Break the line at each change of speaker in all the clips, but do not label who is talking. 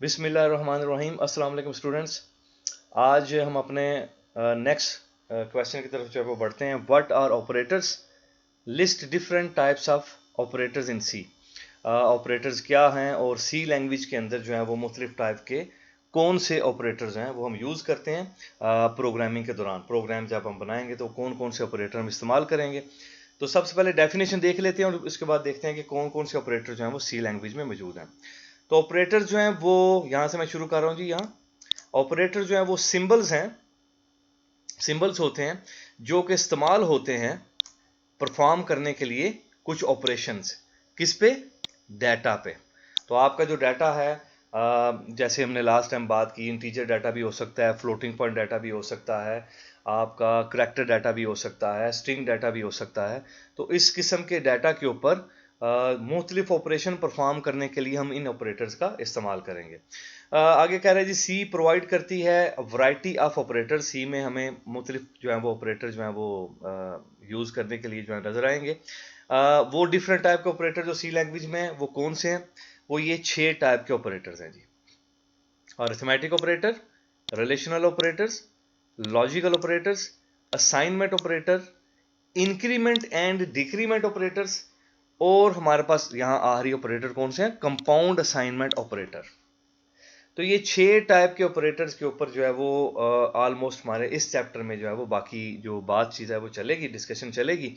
बिस्मिल्लाहिर्रहमानिर्रहीम। अस्सलाम वालेकुम स्टूडेंट्स। आज हम अपने नेक्स्ट क्वेश्चन की तरफ जो है वो बढ़ते हैं। What are operators? List different types of operators in C. Operators क्या हैं और सी लैंग्वेज के अंदर जो है वो मुख्तलिफ टाइप के कौन से ऑपरेटर्स हैं वो हम यूज़ करते हैं प्रोग्रामिंग के दौरान। प्रोग्राम जब हम बनाएंगे तो कौन कौन से ऑपरेटर हम इस्तेमाल करेंगे। तो सबसे पहले डेफिनेशन देख लेते हैं और उसके बाद देखते हैं कि कौन कौन से ऑपरेटर जो हैं वो सी लैंग्वेज में मौजूद हैं। तो ऑपरेटर जो हैं वो यहां से मैं शुरू कर रहा हूं जी। यहाँ ऑपरेटर जो हैं वो सिंबल्स हैं, सिंबल्स होते हैं जो कि इस्तेमाल होते हैं परफॉर्म करने के लिए कुछ ऑपरेशंस। किस पे? डाटा पे। तो आपका जो डाटा है जैसे हमने लास्ट टाइम बात की, इंटीजर डाटा भी हो सकता है, फ्लोटिंग पॉइंट डाटा भी हो सकता है, आपका करैक्टर डाटा भी हो सकता है, स्ट्रिंग डाटा भी हो सकता है। तो इस किस्म के डाटा के ऊपर मुख्तलिफ ऑपरेशन परफॉर्म करने के लिए हम इन ऑपरेटर्स का इस्तेमाल करेंगे। आगे कह रहे हैं जी, सी प्रोवाइड करती है वैरायटी ऑफ ऑपरेटर। सी में हमें मुख्तलिफ जो है वो ऑपरेटर जो है वो यूज़ करने के लिए जो है नजर आएंगे। वो डिफरेंट टाइप के ऑपरेटर जो सी लैंग्वेज में वो कौन से हैं? वो ये 6 टाइप के ऑपरेटर्स हैं जी। Arithmetic operator, relational operators, logical operators, assignment operator, increment and decrement operators, और हमारे पास यहां आखिरी ऑपरेटर कौन से हैं? Compound assignment operator. तो ये 6 टाइप के ऑपरेटर्स के ऊपर जो है वो ऑलमोस्ट हमारे इस चैप्टर में जो है वो बाकी जो बातचीत है वो चलेगी, डिस्कशन चलेगी।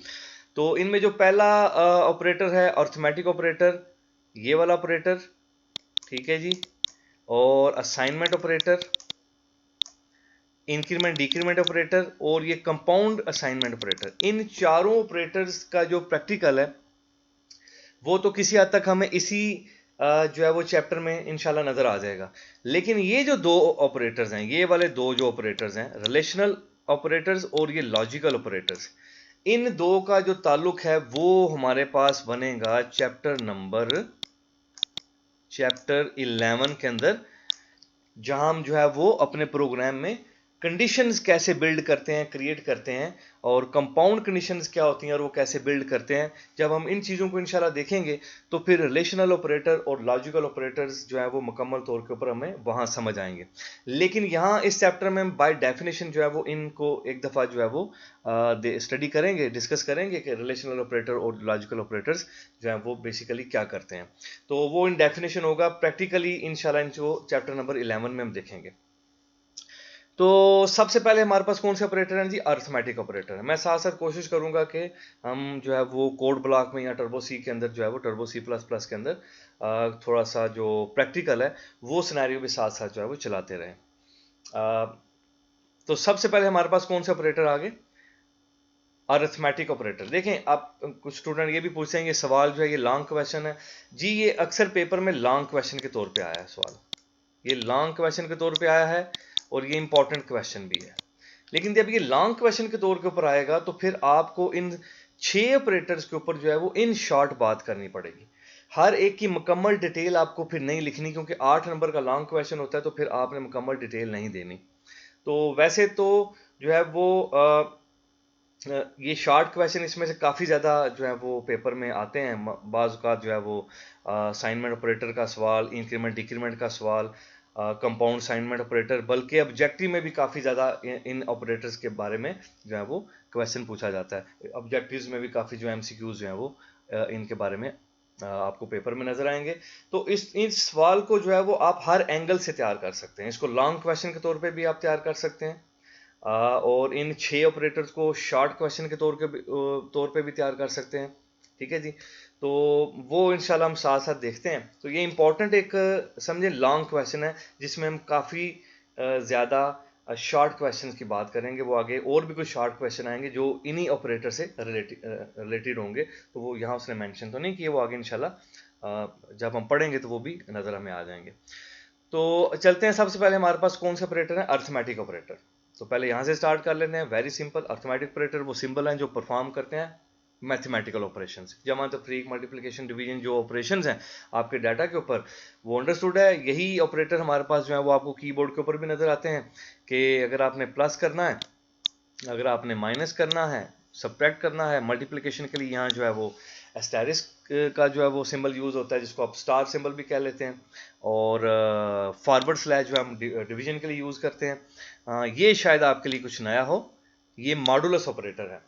तो इनमें जो पहला ऑपरेटर है अरिथमेटिक ऑपरेटर, ये वाला ऑपरेटर, ठीक है जी, और assignment operator, increment decrement operator, और ये कंपाउंड असाइनमेंट ऑपरेटर। इन चारों ऑपरेटर्स का जो प्रैक्टिकल है वो तो किसी हद तक हमें इसी जो है वो चैप्टर में इंशाल्लाह नजर आ जाएगा। लेकिन ये जो दो ऑपरेटर्स हैं, ये वाले दो जो ऑपरेटर्स हैं, रिलेशनल ऑपरेटर्स और ये लॉजिकल ऑपरेटर्स, इन दो का जो ताल्लुक है वो हमारे पास बनेगा चैप्टर 11 के अंदर, जहां हम जो है वो अपने प्रोग्राम में कंडीशंस कैसे बिल्ड करते हैं, क्रिएट करते हैं, और कंपाउंड कंडीशंस क्या होती हैं और वो कैसे बिल्ड करते हैं। जब हम इन चीज़ों को इंशाल्लाह देखेंगे तो फिर रिलेशनल ऑपरेटर और लॉजिकल ऑपरेटर्स जो है वो मुकम्मल तौर के ऊपर हमें वहां समझ आएंगे। लेकिन यहाँ इस चैप्टर में बाय डेफिनेशन जो है वो इनको एक दफ़ा जो है वो स्टडी करेंगे, डिस्कस करेंगे कि रिलेशनल ऑपरेटर और लॉजिकल ऑपरेटर्स जो है वो बेसिकली क्या करते हैं। तो वो इन डेफिनेशन होगा प्रैक्टिकली इंशाल्लाह इनको चैप्टर नंबर 11 में हम देखेंगे। तो सबसे पहले हमारे पास कौन से ऑपरेटर हैं जी? अरिथमेटिक ऑपरेटर है। मैं साथ साथ कोशिश करूंगा कि हम जो है वो कोड ब्लॉक में या टर्बो सी के अंदर जो है वो टर्बो सी प्लस प्लस के अंदर थोड़ा सा जो प्रैक्टिकल है वो सिनेरियो भी साथ साथ जो है वो चलाते रहें। तो सबसे पहले हमारे पास कौन से ऑपरेटर आ गए? Arithmetic operator. देखें, आप कुछ स्टूडेंट ये भी पूछते हैं, ये सवाल जो है ये लॉन्ग क्वेश्चन है जी। ये अक्सर पेपर में लॉन्ग क्वेश्चन के तौर पे आया है सवाल, ये लॉन्ग क्वेश्चन के तौर पे आया है और ये इंपॉर्टेंट क्वेश्चन भी है। लेकिन जब ये लॉन्ग क्वेश्चन के तौर के ऊपर आएगा तो फिर आपको इन 6 ऑपरेटर्स के ऊपर जो है वो इन शॉर्ट बात करनी पड़ेगी। हर एक की मुकम्मल डिटेल आपको फिर नहीं लिखनी, क्योंकि 8 नंबर का लॉन्ग क्वेश्चन होता है तो फिर आपने मुकम्मल डिटेल नहीं देनी। तो वैसे तो जो है वो ये शॉर्ट क्वेश्चन इसमें से काफ़ी ज़्यादा जो है वो पेपर में आते हैं। बाज़ औक़ात जो है वो असाइनमेंट ऑपरेटर का सवाल, इंक्रीमेंट डिक्रीमेंट का सवाल, कंपाउंड असाइनमेंट ऑपरेटर, बल्कि ऑब्जेक्टिव में भी काफ़ी ज़्यादा इन ऑपरेटर्स के बारे में जो है वो क्वेश्चन पूछा जाता है। ऑब्जेक्टिव्स में भी काफ़ी जो एमसीक्यूज जो हैं वो इनके बारे में आपको पेपर में नजर आएंगे। तो इस सवाल को जो है वो आप हर एंगल से तैयार कर सकते हैं। इसको लॉन्ग क्वेश्चन के तौर पे भी आप तैयार कर सकते हैं, और इन 6 ऑपरेटर्स को शॉर्ट क्वेश्चन के तौर पे भी तैयार कर सकते हैं। ठीक है जी। तो वो इंशाल्लाह हम साथ साथ देखते हैं। तो ये इंपॉर्टेंट एक समझे लॉन्ग क्वेश्चन है जिसमें हम काफ़ी ज़्यादा शॉर्ट क्वेश्चन की बात करेंगे। वो आगे और भी कुछ शॉर्ट क्वेश्चन आएंगे जो इन्हीं ऑपरेटर से रिलेटेड होंगे। तो वो यहाँ उसने मेंशन तो नहीं किए, वो आगे इंशाल्लाह जब हम पढ़ेंगे तो वो भी नज़र हमें आ जाएंगे। तो चलते हैं, सबसे पहले हमारे पास कौन से ऑपरेटर है? Arithmetic operator. तो पहले यहां से स्टार्ट कर लेते हैं। Very simple. अरिथमेटिक ऑपरेटर वो सिंबल हैं जो परफॉर्म करते हैं मैथमेटिकल ऑपरेशंस, जमा तफरीक मल्टीप्लिकेशन डिवीजन, जो ऑपरेशंस हैं आपके डाटा के ऊपर, वो अंडरस्टूड है। यही ऑपरेटर हमारे पास जो है वो आपको कीबोर्ड के ऊपर भी नजर आते हैं कि अगर आपने प्लस करना है, अगर आपने माइनस करना है, सब्ट्रैक्ट करना है, मल्टीप्लिकेशन के लिए यहाँ जो है वो एस्टेरिस्क का जो है वो सिंबल यूज़ होता है, जिसको आप स्टार सिंबल भी कह लेते हैं, और फॉरवर्ड स्लैश जो हम डिवीजन के लिए यूज़ करते हैं। ये शायद आपके लिए कुछ नया हो, ये मॉडुलस ऑपरेटर है।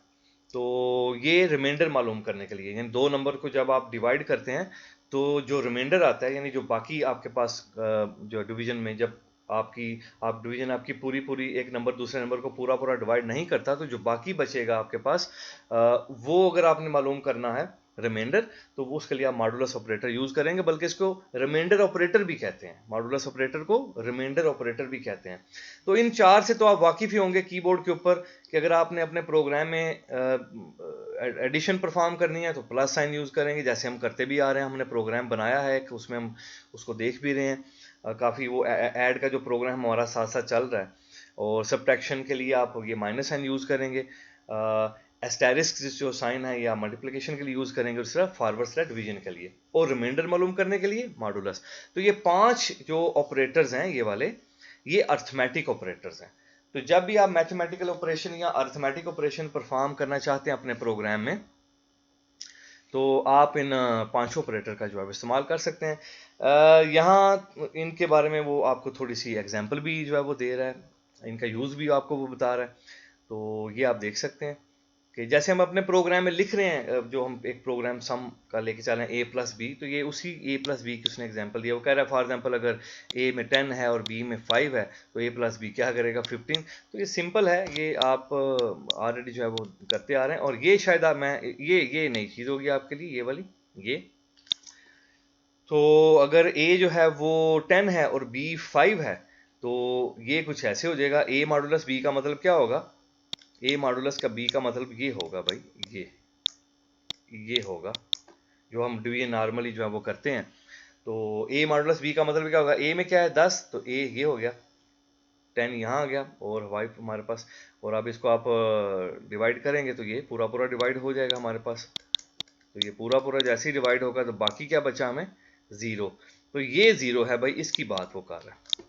तो ये रिमाइंडर मालूम करने के लिए, यानी दो नंबर को जब आप डिवाइड करते हैं तो जो रिमाइंडर आता है, यानी जो बाकी आपके पास जो डिवीजन में जब आप डिवीजन आपकी पूरी पूरी एक नंबर दूसरे नंबर को पूरा पूरा डिवाइड नहीं करता, तो जो बाकी बचेगा आपके पास वो अगर आपने मालूम करना है रिमाइंडर, तो वो उसके लिए आप मॉडुलस ऑपरेटर यूज करेंगे, बल्कि इसको रिमाइंडर ऑपरेटर भी कहते हैं। मॉडुलस ऑपरेटर को रिमाइंडर ऑपरेटर भी कहते हैं। तो इन चार से तो आप वाकिफ ही होंगे कीबोर्ड के ऊपर, कि अगर आपने अपने प्रोग्राम में एडिशन परफॉर्म करनी है तो प्लस साइन यूज करेंगे, जैसे हम करते भी आ रहे हैं। हमने प्रोग्राम बनाया है, उसमें हम उसको देख भी रहे हैं काफ़ी, वो ऐड का जो प्रोग्राम हमारा साथ साथ चल रहा है। और सब्ट्रैक्शन के लिए आप ये माइनस साइन यूज करेंगे, एस्टेरिस्क जो साइन है या मल्टीप्लिकेशन के लिए यूज करेंगे, और सिर्फ फॉरवर्ड स्लैश डिवीजन के लिए, और रिमाइंडर मालूम करने के लिए मॉडुलस। तो ये 5 जो ऑपरेटर्स हैं ये वाले, ये अर्थमेटिक ऑपरेटर्स हैं। तो जब भी आप मैथमेटिकल ऑपरेशन या अर्थमेटिक ऑपरेशन परफॉर्म करना चाहते हैं अपने प्रोग्राम में, तो आप इन 5 ऑपरेटर का जो है इस्तेमाल कर सकते हैं। यहाँ इनके बारे में वो आपको थोड़ी सी एग्जांपल भी जो है वो दे रहा है, इनका यूज़ भी आपको वो बता रहा है। तो ये आप देख सकते हैं कि जैसे हम अपने प्रोग्राम में लिख रहे हैं, जो हम एक प्रोग्राम सम का लेके चल रहे हैं a+b, तो ये उसी a+b की उसने एग्जांपल दिया। वो कह रहा है फॉर एग्जांपल अगर a में 10 है और b में 5 है, तो a+b क्या करेगा 15। तो ये सिंपल है, ये आप ऑलरेडी जो है वो करते आ रहे हैं। और ये शायद मैं ये नई चीज़ होगी आपके लिए, ये वाली ये। तो अगर a जो है वो 10 है और b 5 है, तो ये कुछ ऐसे हो जाएगा, a मॉडुलस b का मतलब क्या होगा, a मॉडुलस का b का मतलब ये होगा भाई, ये होगा जो हम डिवीजन नॉर्मली जो है वो करते हैं। तो a मॉडुलस b का मतलब क्या होगा, a में क्या है 10, तो a ये हो गया, 10 यहाँ आ गया और 5 हमारे पास। और अब इसको आप डिवाइड करेंगे तो ये पूरा पूरा डिवाइड हो जाएगा हमारे पास। तो ये पूरा पूरा जैसे ही डिवाइड होगा तो बाकी क्या बचा हमें, 0। तो ये 0 है भाई, इसकी बात वो कर रहा है।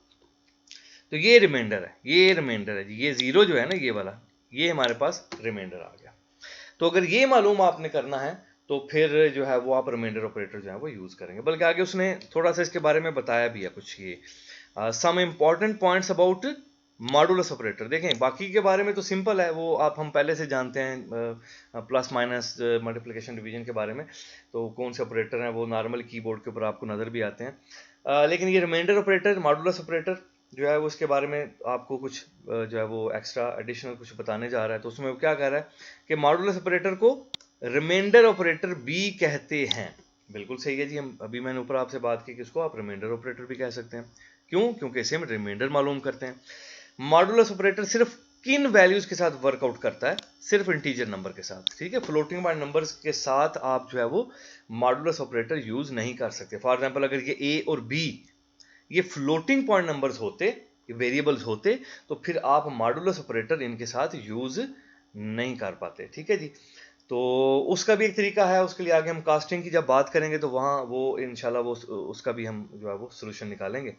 तो ये रिमाइंडर है, ये रिमाइंडर है जी, ये 0 जो है ना ये वाला, ये हमारे पास रिमाइंडर आ गया। तो अगर ये मालूम आपने करना है तो फिर जो है वो आप रिमाइंडर ऑपरेटर जो है वो यूज करेंगे। बल्कि आगे उसने थोड़ा सा इसके बारे में बताया भी है कुछ, ये some important points about modulus operator. देखें बाकी के बारे में तो सिंपल है, वो आप हम पहले से जानते हैं, प्लस माइनस मल्टीप्लिकेशन डिवीजन के बारे में। तो कौन से ऑपरेटर हैं वो नॉर्मल कीबोर्ड के ऊपर आपको नज़र भी आते हैं। लेकिन ये रिमाइंडर ऑपरेटर, मॉडुलस ऑपरेटर जो है वो, उसके बारे में आपको कुछ जो है वो एक्स्ट्रा एडिशनल कुछ बताने जा रहा है। तो उसमें वो क्या कह रहा है कि मॉडुलस ऑपरेटर को रिमाइंडर ऑपरेटर भी कहते हैं। बिल्कुल सही है जी, हम अभी मैंने ऊपर आपसे बात की कि इसको आप रिमाइंडर ऑपरेटर भी कह सकते हैं। क्यों? क्योंकि इसे हम रिमाइंडर मालूम करते हैं। मॉडुलस ऑपरेटर सिर्फ किन वैल्यूज के साथ वर्कआउट करता है, सिर्फ इंटीजर नंबर के साथ। ठीक है, फ्लोटिंग पॉइंट नंबर्स के साथ आप जो है वो मॉडुलस ऑपरेटर यूज नहीं कर सकते। फॉर एग्जांपल अगर ये ए और बी ये फ्लोटिंग पॉइंट नंबर्स होते, वेरिएबल्स होते, तो फिर आप मॉडुलस ऑपरेटर इनके साथ यूज नहीं कर पाते। ठीक है जी, तो उसका भी एक तरीका है, उसके लिए आगे हम कास्टिंग की जब बात करेंगे तो वहाँ वो इंशाल्लाह वो उसका भी हम जो है वो सोल्यूशन निकालेंगे।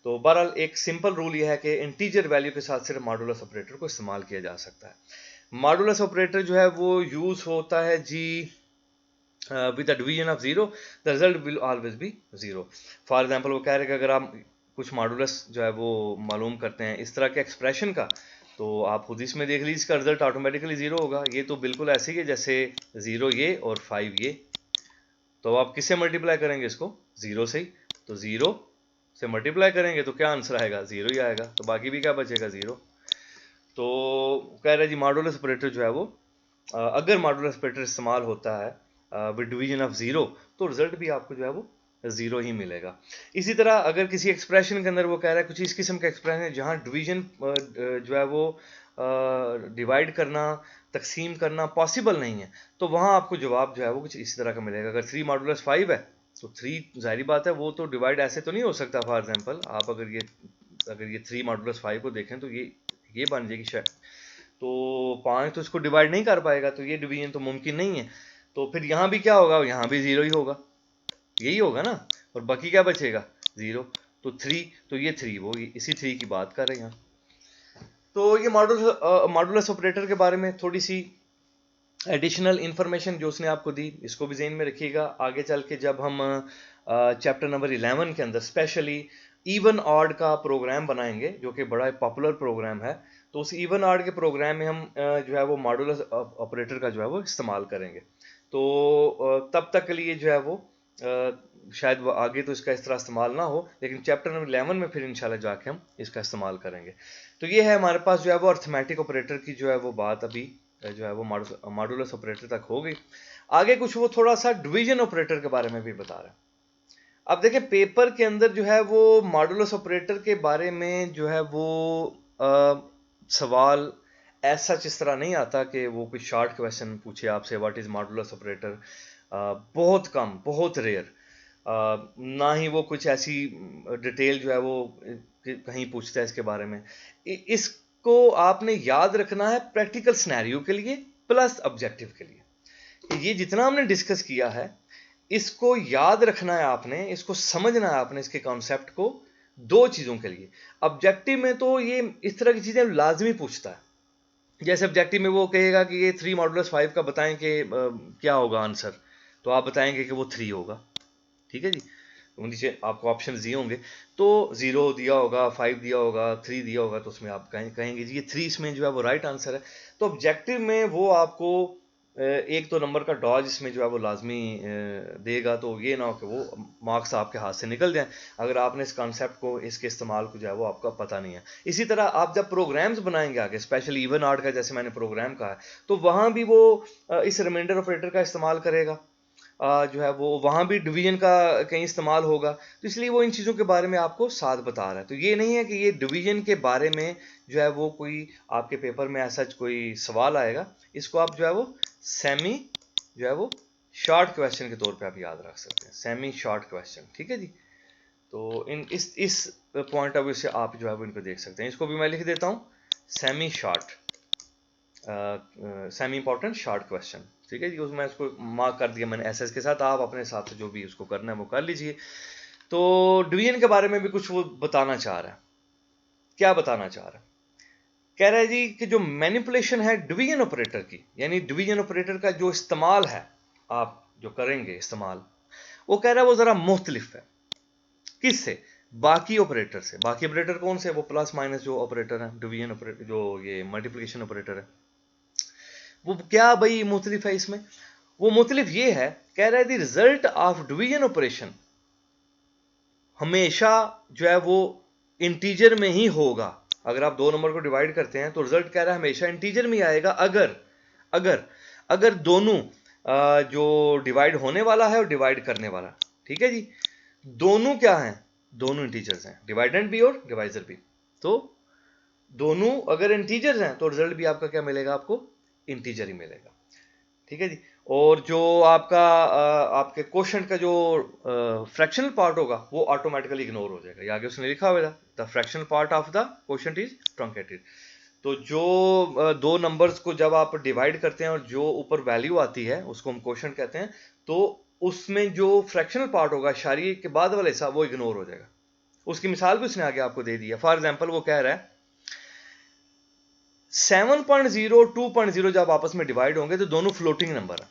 तो बहरहाल एक सिंपल रूल यह है कि इंटीजर वैल्यू के साथ सिर्फ मॉडुलस ऑपरेटर को इस्तेमाल किया जा सकता है। मॉडुलस ऑपरेटर जो है वो यूज होता है जी with the division of 0, the result will always be 0। For example वो कह रहे हैं कि अगर आप कुछ मॉडुलस जो है वो मालूम करते हैं इस तरह के एक्सप्रेशन का, तो आप खुद इसमें देख लीजिए इसका रिजल्ट ऑटोमेटिकली 0 होगा। ये तो बिल्कुल ऐसे ही है जैसे 0 ये और 5 ये। तो आप किससे मल्टीप्लाई करेंगे इसको, 0 से ही। तो 0 से मल्टीप्लाई करेंगे तो क्या आंसर आएगा, 0 ही आएगा। तो बाकी भी क्या बचेगा, 0। तो कह रहे हैं जी मॉडुलस ऑपरेटर जो है वो अगर मॉडुलस ऑपरेटर इस्तेमाल होता है विद डिवीजन ऑफ 0, तो रिजल्ट भी आपको जो है वो 0 ही मिलेगा। इसी तरह अगर किसी एक्सप्रेशन के अंदर वो कह रहा है कुछ इस किस्म का एक्सप्रेशन है जहाँ डिवीजन जो है वो डिवाइड करना, तकसीम करना पॉसिबल नहीं है, तो वहाँ आपको जवाब जो है वो कुछ इसी तरह का मिलेगा। अगर 3 मॉडुलस 5 है तो 3 जाहिर बात है वो तो डिवाइड ऐसे तो नहीं हो सकता। फॉर एग्जांपल आप अगर ये 3 मॉडुलस 5 को देखें तो ये बन जाएगी शायद, तो 5 तो इसको डिवाइड नहीं कर पाएगा, तो ये डिवीजन तो मुमकिन नहीं है। तो फिर यहाँ भी क्या होगा, यहाँ भी 0 ही होगा, यही होगा ना। और बाकी क्या बचेगा, 0। तो 3, तो ये 3 वो इसी 3 की बात कर रहे हैं यहाँ। तो ये मॉडुलस ऑपरेटर के बारे में थोड़ी सी एडिशनल इन्फॉर्मेशन जो उसने आपको दी, इसको भी ज़हन में रखिएगा। आगे चल के जब हम चैप्टर नंबर 11 के अंदर स्पेशली इवन ऑड का प्रोग्राम बनाएंगे, जो कि बड़ा पॉपुलर प्रोग्राम है, तो उस इवन ऑड के प्रोग्राम में हम जो है वो मॉडुलस ऑपरेटर का जो है वो इस्तेमाल करेंगे। तो तब तक के लिए जो है वो शायद वो आगे तो इसका इस तरह इस्तेमाल ना हो, लेकिन चैप्टर नंबर 11 में फिर इंशाल्लाह जाके हम इसका इस्तेमाल करेंगे। तो ये है हमारे पास जो है वो अर्थमेटिक ऑपरेटर की जो है वो बात अभी जो है वो मॉडुलस ऑपरेटर तक हो गई। आगे कुछ वो थोड़ा सा डिवीजन ऑपरेटर के बारे में भी बता रहा है। अब देखिए पेपर के अंदर जो है वो मॉडुलस ऑपरेटर के बारे में जो है वो सवाल ऐसा इस तरह नहीं आता कि वो कोई शॉर्ट क्वेश्चन पूछे आपसे व्हाट इज मॉडुलस ऑपरेटर। बहुत कम, बहुत रेयर। ना ही वो कुछ ऐसी डिटेल जो है वो कहीं पूछता है इसके बारे में। इसको आपने याद रखना है प्रैक्टिकल सिनेरियो के लिए प्लस ऑब्जेक्टिव के लिए। ये जितना हमने डिस्कस किया है इसको याद रखना है आपने, इसको समझना है आपने, इसके कॉन्सेप्ट को दो चीज़ों के लिए। ऑब्जेक्टिव में तो ये इस तरह की चीज़ें लाजमी पूछता है। जैसे ऑब्जेक्टिव में वो कहेगा कि ये 3 मॉडुलस 5 का बताएं कि क्या होगा आंसर, तो आप बताएंगे कि वो 3 होगा। ठीक है जी, नीचे आपको ऑप्शन दिए होंगे, तो 0 दिया होगा, 5 दिया होगा, 3 दिया होगा, तो उसमें आप कहेंगे जी ये 3 इसमें जो है वो राइट आंसर है। तो ऑब्जेक्टिव में वो आपको एक तो नंबर का डॉज इसमें जो है वो लाजमी देगा, तो ये ना हो कि वो मार्क्स आपके हाथ से निकल जाएं अगर आपने इस कॉन्सेप्ट को, इसके इस्तेमाल को जो है वो आपका पता नहीं है। इसी तरह आप जब प्रोग्राम्स बनाएंगे आगे, स्पेशली इवन आर्ट का जैसे मैंने प्रोग्राम कहा है, तो वहाँ भी वो इस रिमाइंडर ऑपरेटर का इस्तेमाल करेगा। जो है वो वहाँ भी डिवीजन का कहीं इस्तेमाल होगा, तो इसलिए वो इन चीज़ों के बारे में आपको साथ बता रहा है। तो ये नहीं है कि ये डिवीजन के बारे में जो है वो कोई आपके पेपर में ऐसा कोई सवाल आएगा। इसको आप जो है वो सेमी जो है वो शॉर्ट क्वेश्चन के तौर पे आप याद रख सकते हैं, सेमी शॉर्ट क्वेश्चन। ठीक है जी, तो इस पॉइंट ऑफ व्यू से आप जो है वो इनको देख सकते हैं। इसको भी मैं लिख देता हूँ, semi short, semi important short question. ठीक है जी, उसमें इसको मार्क कर दिया मैंने एसएस के साथ। आप अपने हिसाब से जो भी उसको करना है वो कर लीजिए। तो डिवीजन के बारे में भी कुछ वो बताना चाह रहा है। क्या बताना चाह रहा है? कह रहा है जी कि जो मैनिपुलेशन है डिवीजन ऑपरेटर की, यानी डिवीजन ऑपरेटर का जो इस्तेमाल है, आप जो करेंगे इस्तेमाल, वो कह रहा है वो जरा मुख्तलिफ है। किससे? बाकी ऑपरेटर से। बाकी ऑपरेटर कौन से? वो प्लस माइनस जो ऑपरेटर है, डिवीजन ऑपरेटर, जो ये मल्टीप्लिकेशन ऑपरेटर है, वो क्या भाई मुख्तलिफ है इसमें? वो मुख्तलिफ ये है, कह रहा है the result of division operation हमेशा जो है वो इंटीजर में ही होगा। अगर आप दो नंबर को डिवाइड करते हैं तो रिजल्ट कह रहा है हमेशा इंटीजर में ही आएगा, अगर अगर अगर दोनों जो डिवाइड होने वाला है और डिवाइड करने वाला, ठीक है जी, दोनों क्या हैं? दोनों इंटीजर्स हैं, डिवाइडेंड भी और डिवाइजर भी। तो दोनों अगर इंटीजर्स हैं तो रिजल्ट भी आपका क्या मिलेगा? आपको इंटीजर ही मिलेगा। ठीक है जी। और जो आपका आपके क्वेश्चन का जो फ्रैक्शनल पार्ट होगा वो ऑटोमेटिकली इग्नोर हो जाएगा। ये आगे उसने लिखा हुआ है, the fractional part of the question is truncated. तो जो दो नंबर्स को जब आप डिवाइड करते हैं और जो ऊपर वैल्यू आती है उसको हम क्वेश्चन कहते हैं, तो उसमें जो फ्रैक्शनल पार्ट होगा, इशारे के बाद वाला हिस्सा, वो इग्नोर हो जाएगा। उसकी मिसाल भी उसने आगे आपको दे दी है। फॉर एग्जाम्पल वो कह रहा है 7.0 2.0 जब आपस में डिवाइड होंगे तो दोनों फ्लोटिंग नंबर है,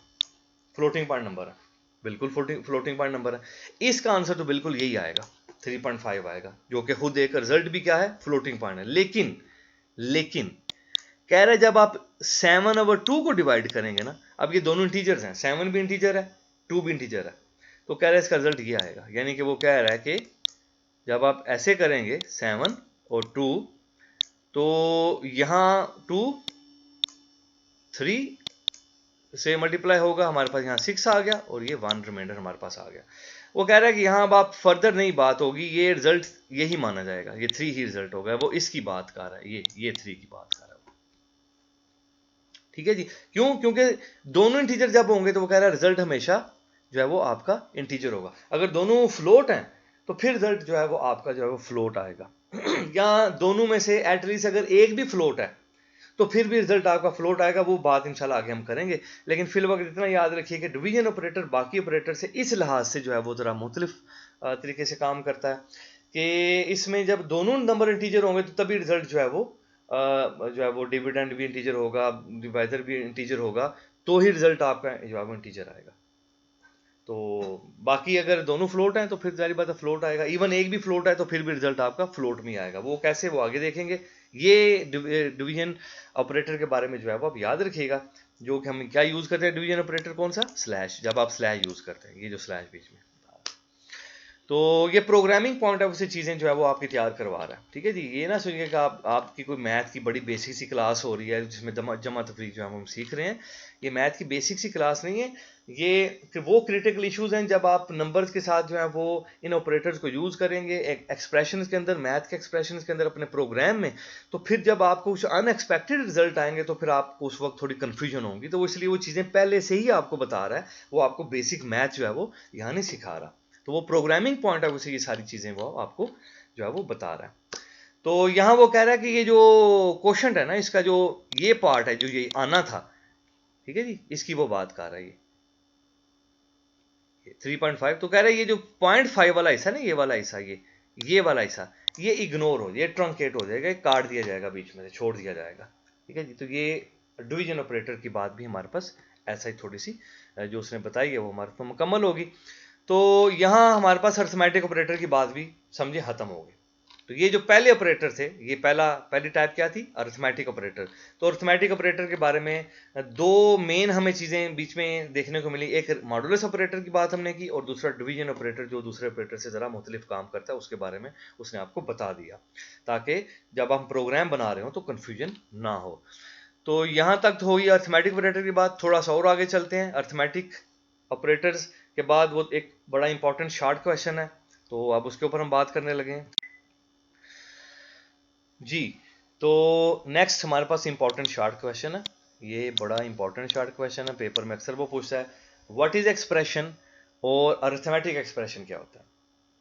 फ्लोटिंग पॉइंट नंबर है, बिल्कुल फ्लोटिंग पॉइंट नंबर है। इसका आंसर तो बिल्कुल यही आएगा, 3.5 आएगा, जो कि खुद एक रिजल्ट भी क्या है? फ्लोटिंग पॉइंट है। लेकिन कह रहे जब आप 7/2 को डिवाइड करेंगे ना, अब ये दोनों इंटीजर्स हैं, 7 भी इंटीजर है, 2 भी इंटीजर है, तो कह रहे हैं इसका रिजल्ट ये आएगा। यानी कि वो कह रहा है कि जब आप ऐसे करेंगे 7 और 2, तो यहां 2 3 से मल्टीप्लाई होगा, हमारे पास यहाँ 6 आ गया और ये 1 रिमाइंडर हमारे पास आ गया। वो कह रहा है कि यहाँ अब आप फर्दर नहीं बात होगी, ये रिजल्ट यही माना जाएगा, ये 3 ही रिजल्ट होगा। वो इसकी बात कर रहा है, ये 3 की बात कर रहा है। ठीक है जी, क्यों? क्योंकि दोनों इंटीजर जब होंगे तो वो कह रहा है रिजल्ट हमेशा जो है वो आपका इंटीजर होगा। अगर दोनों फ्लोट हैं तो फिर रिजल्ट जो है वो आपका जो है वो फ्लोट आएगा। या दोनों में से एटलीस्ट अगर एक भी फ्लोट है तो फिर भी रिजल्ट आपका फ्लोट आएगा। वो बात इंशाल्लाह आगे हम करेंगे, लेकिन फिल वक्त इतना याद रखिए कि डिवीजन ऑपरेटर बाकी ऑपरेटर से इस लिहाज से जो है वो जरा मुख्तलिफ तरीके से काम करता है कि इसमें जब दोनों नंबर इंटीजर होंगे तो तभी रिजल्ट जो है वो डिविडेंड भी इंटीजर होगा, डिवाइजर भी इंटीजर होगा, तो ही रिजल्ट आपका जो है वो इंटीजर आएगा। तो बाकी अगर दोनों फ्लोट हैं तो फिर जारी बात है फ्लोट आएगा, इवन एक भी फ्लोट है तो फिर भी रिजल्ट आपका फ्लोट में आएगा। वो कैसे, वो आगे देखेंगे। ये डिवीजन ऑपरेटर के बारे में जो है वो आप याद रखिएगा। जो कि हम क्या यूज करते हैं डिवीजन ऑपरेटर, कौन सा, स्लैश, जब आप स्लैश यूज करते हैं, ये जो स्लैश बीच में। तो ये प्रोग्रामिंग पॉइंट ऑफ से चीज़ें जो है वो आपकी तैयार करवा रहा है, ठीक है जी। ये ना सुनिए कि आपकी कोई मैथ की बड़ी बेसिक सी क्लास हो रही है जिसमें जमा तफरीक जो हम सीख रहे हैं। ये मैथ की बेसिक सी क्लास नहीं है, ये वो क्रिटिकल इश्यूज हैं जब आप नंबर्स के साथ जो है वो इन ऑपरेटर्स को यूज़ करेंगे एक्सप्रेशन के अंदर, मैथ के एक्सप्रेशन के अंदर अपने प्रोग्राम में। तो फिर जब आपको कुछ अनएक्सपेक्टेड रिजल्ट आएंगे तो फिर आपको उस वक्त थोड़ी कन्फ्यूजन होगी। तो इसलिए वो चीज़ें पहले से ही आपको बता रहा है, वो आपको बेसिक मैथ जो है वो यहाँ नहीं सिखा रहा। तो वो प्रोग्रामिंग पॉइंट ऑफ व्यू से ये सारी चीजें वो आपको जो है वो बता रहा है। तो यहाँ वो कह रहा है कि ये जो क्वेश्चन है ना, इसका जो ये पार्ट है जो ये आना था, ठीक है जी, इसकी वो बात कर रहा है। ये 3.5 तो कह रहा है ये जो 0.5 वाला हिस्सा ना, ये वाला हिस्सा, ये वाला हिस्सा ये इग्नोर हो, ये ट्रंकेट हो जाएगा, काट दिया जाएगा, बीच में से छोड़ दिया जाएगा, ठीक है जी। तो ये डिवीजन ऑपरेटर की बात भी हमारे पास ऐसा ही थोड़ी सी जो उसने बताई है वो हमारे पास मुकम्मल होगी। तो यहाँ हमारे पास अरिथमेटिक ऑपरेटर की बात भी समझे खत्म हो गई। तो ये जो पहले ऑपरेटर थे, ये पहली टाइप क्या थी, अरिथमेटिक ऑपरेटर। तो अरिथमेटिक ऑपरेटर के बारे में दो मेन हमें चीजें बीच में देखने को मिली। एक मॉडुलस ऑपरेटर की बात हमने की, और दूसरा डिवीजन ऑपरेटर जो दूसरे ऑपरेटर से जरा मुख्तलिफ काम करता है, उसके बारे में उसने आपको बता दिया, ताकि जब हम प्रोग्राम बना रहे हो तो कंफ्यूजन ना हो। तो यहां तक तो हुई अरिथमेटिक ऑपरेटर की बात। थोड़ा सा और आगे चलते हैं। अरिथमेटिक ऑपरेटर्स के बाद वो एक बड़ा इंपॉर्टेंट शॉर्ट क्वेश्चन है, तो अब उसके ऊपर हम बात करने लगे हैं जी। तो नेक्स्ट हमारे पास इंपॉर्टेंट शॉर्ट क्वेश्चन है, ये बड़ा इंपॉर्टेंट शॉर्ट क्वेश्चन है, पेपर में अक्सर वो पूछता है, व्हाट इज एक्सप्रेशन और अरिथमेटिक एक्सप्रेशन क्या होता है।